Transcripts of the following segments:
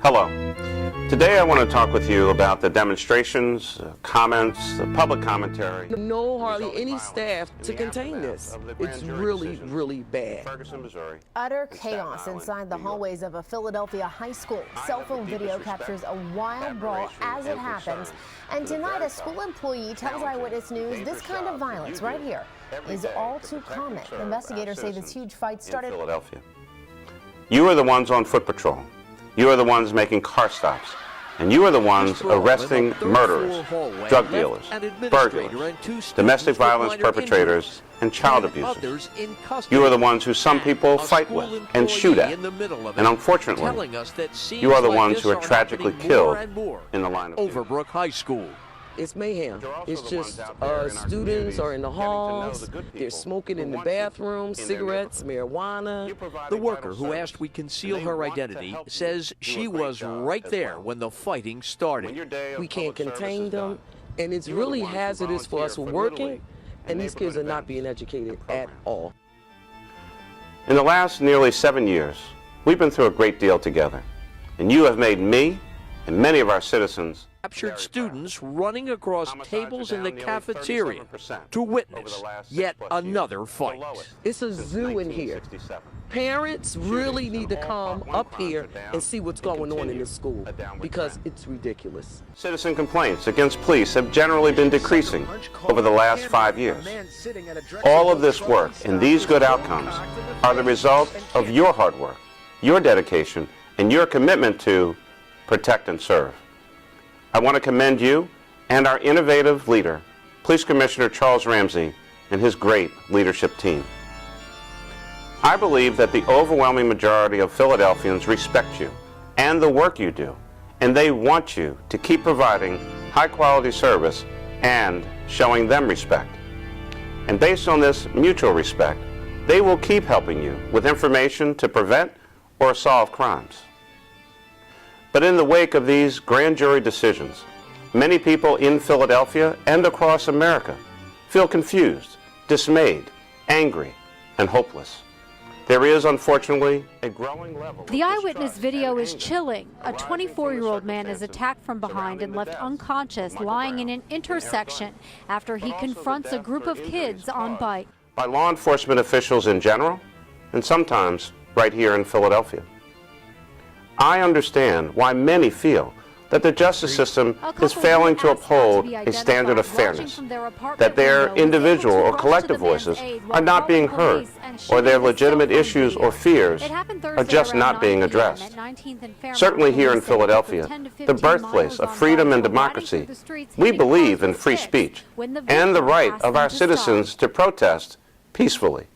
Hello. Today I want to talk with you about the demonstrations, comments, the public commentary. No, hardly any staff to contain this. It's really, really bad. Ferguson, Missouri. Utter chaos inside the hallways of a Philadelphia high school. Cell phone video captures a wild brawl as it happens. And tonight, a school employee tells Eyewitness News this kind of violence right here is all too common. Investigators say this huge fight started in Philadelphia. You are the ones on foot patrol. You are the ones making car stops. And you are the ones arresting murderers, drug dealers, burglars, domestic violence perpetrators, and child abusers. You are the ones who some people fight with and shoot at. And unfortunately, you are the ones who are tragically killed in the line of duty. Overbrook High School. It's mayhem. It's just students are in the halls, they're smoking in the bathrooms, cigarettes, marijuana. The worker who asked we conceal her identity says she was right there when the fighting started. We can't contain them, and it's really hazardous for us working, and these kids are not being educated at all. In the last nearly 7 years, we've been through a great deal together, and you have made me and many of our citizens captured students running across tables in the cafeteria to witness yet another fight. It's a zoo in here. Parents really need to come up here and see what's going on in this school because it's ridiculous. Citizen complaints against police have generally been decreasing over the last 5 years. All of this work and these good outcomes are the result of your hard work, your dedication, and your commitment to protect and serve. I want to commend you and our innovative leader, Police Commissioner Charles Ramsey, and his great leadership team. I believe that the overwhelming majority of Philadelphians respect you and the work you do, and they want you to keep providing high-quality service and showing them respect. And based on this mutual respect, they will keep helping you with information to prevent or solve crimes. But in the wake of these grand jury decisions, many people in Philadelphia and across America feel confused, dismayed, angry, and hopeless. There is, unfortunately, a growing level. The eyewitness video is chilling. A 24-year-old man is attacked from behind and left unconscious, lying in an intersection after he confronts a group of kids on bike. By law enforcement officials in general, and sometimes right here in Philadelphia. I understand why many feel that the justice system is failing to uphold a standard of fairness, that their individual or collective voices are not being heard, or their legitimate issues or fears are just not being addressed. Certainly here in Philadelphia, the birthplace of freedom and democracy, we believe in free speech and the right of our citizens to protest peacefully.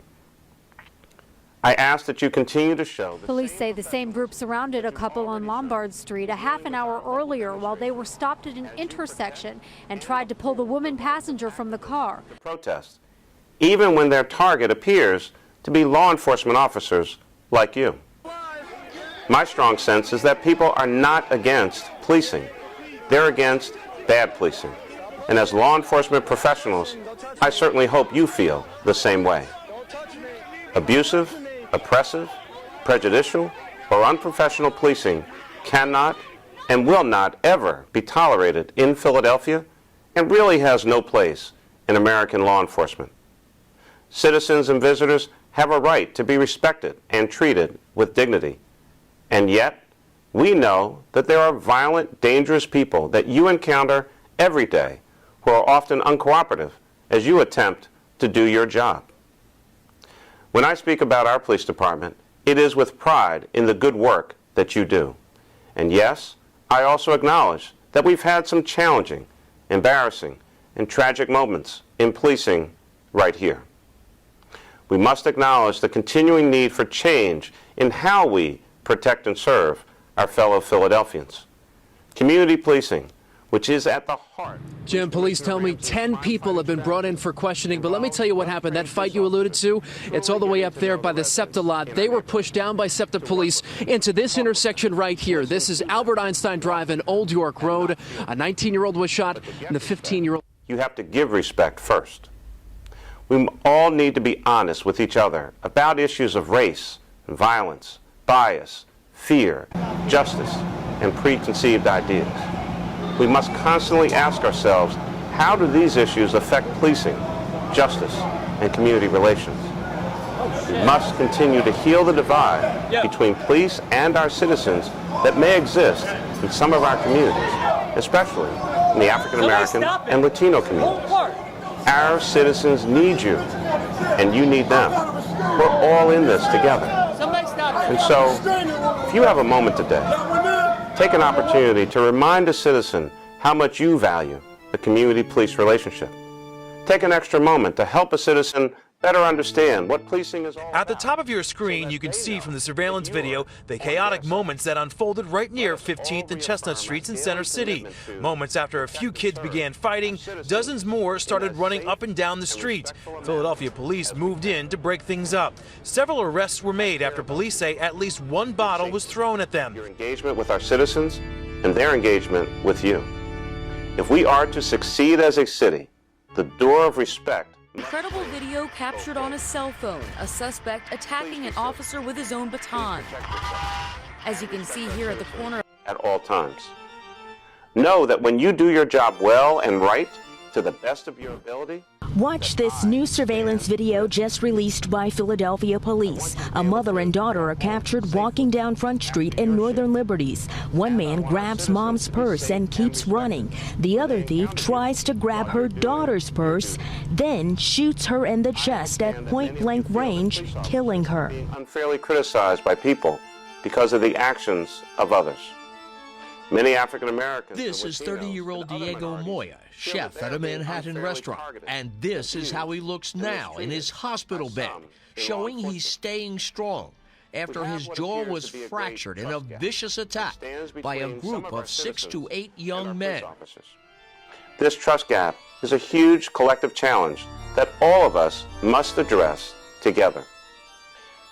I ask that you continue to show. Police say the same group surrounded a couple on Lombard Street a half an hour earlier while they were stopped at an intersection and tried to pull the woman passenger from the car. Protest, even when their target appears to be law enforcement officers like you. My strong sense is that people are not against policing. They're against bad policing. And as law enforcement professionals, I certainly hope you feel the same way. Abusive, oppressive, prejudicial, or unprofessional policing cannot and will not ever be tolerated in Philadelphia and really has no place in American law enforcement. Citizens and visitors have a right to be respected and treated with dignity. And yet, we know that there are violent, dangerous people that you encounter every day who are often uncooperative as you attempt to do your job. When I speak about our police department, it is with pride in the good work that you do. And yes, I also acknowledge that we've had some challenging, embarrassing, and tragic moments in policing right here. We must acknowledge the continuing need for change in how we protect and serve our fellow Philadelphians. Community policing, which is at the heart. Jim, police tell me 10 people have been brought in for questioning, but let me tell you what happened. That fight you alluded to, it's all the way up there by the SEPTA lot. They were pushed down by SEPTA police into this intersection right here. This is Albert Einstein Drive and Old York Road. A 19-year-old was shot and a 15-year-old. You have to give respect first. We all need to be honest with each other about issues of race, violence, bias, fear, justice, and preconceived ideas. We must constantly ask ourselves, how do these issues affect policing, justice, and community relations? We must continue to heal the divide between police and our citizens that may exist in some of our communities, especially in the African American and Latino communities. Our citizens need you, and you need them. We're all in this together. And so, if you have a moment today, take an opportunity to remind a citizen how much you value the community-police relationship. Take an extra moment to help a citizen better understand what policing is all about. At the top of your screen, you can see from the surveillance video the chaotic moments that unfolded right near 15th and Chestnut Streets in Center City. Moments after a few kids began fighting, dozens more started running up and down the street. Philadelphia police moved in to break things up. Several arrests were made after police say at least one bottle was thrown at them. Your engagement with our citizens and their engagement with you. If we are to succeed as a city, the door of respect. Incredible video captured on a cell phone, a suspect attacking an officer with his own baton. As you can see here at the corner. At all times. Know that when you do your job well and right, to the best of your ability. Watch this new surveillance video just released by Philadelphia police. A mother and daughter are captured walking down Front Street in Northern Liberties. One man grabs mom's purse and keeps running. The other thief tries to grab her daughter's purse, then shoots her in the chest at point-blank range, killing her. Unfairly criticized by people because of the actions of others. Many African Americans. This is 30-year-old Diego Moya, chef at a Manhattan restaurant. And this is how he looks now in his hospital bed, showing he's staying strong after his jaw was fractured in a vicious attack by a group of 6 to 8 young men. This trust gap is a huge collective challenge that all of us must address together.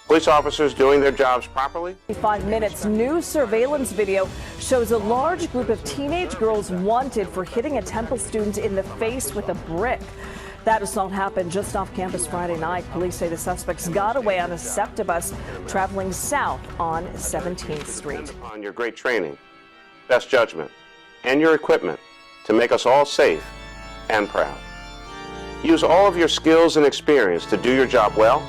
Police officers doing their jobs properly. 5 minutes new surveillance video shows a large group of teenage girls wanted for hitting a Temple student in the face with a brick. That assault happened just off campus Friday night. Police say the suspects got away on a SEPTA bus traveling south on 17th Street. On your great training, best judgment, and your equipment to make us all safe and proud. Use all of your skills and experience to do your job well.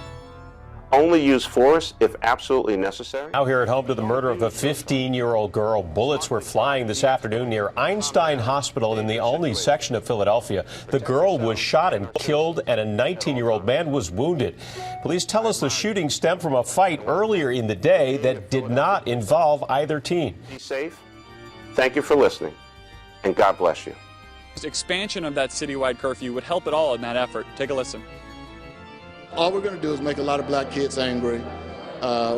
Only use force if absolutely necessary. Now here at home to the murder of a 15-year-old girl. Bullets were flying this afternoon near Einstein Hospital in the Olney section of Philadelphia. The girl was shot and killed, and a 19-year-old man was wounded. Police tell us the shooting stemmed from a fight earlier in the day that did not involve either teen. Be safe. Thank you for listening, and God bless you. Expansion of that citywide curfew would help at all in that effort. Take a listen. All we're going to do is make a lot of black kids angry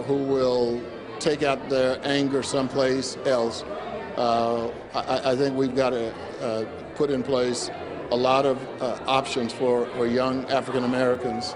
who will take out their anger someplace else. I think we've got to put in place a lot of options for young African Americans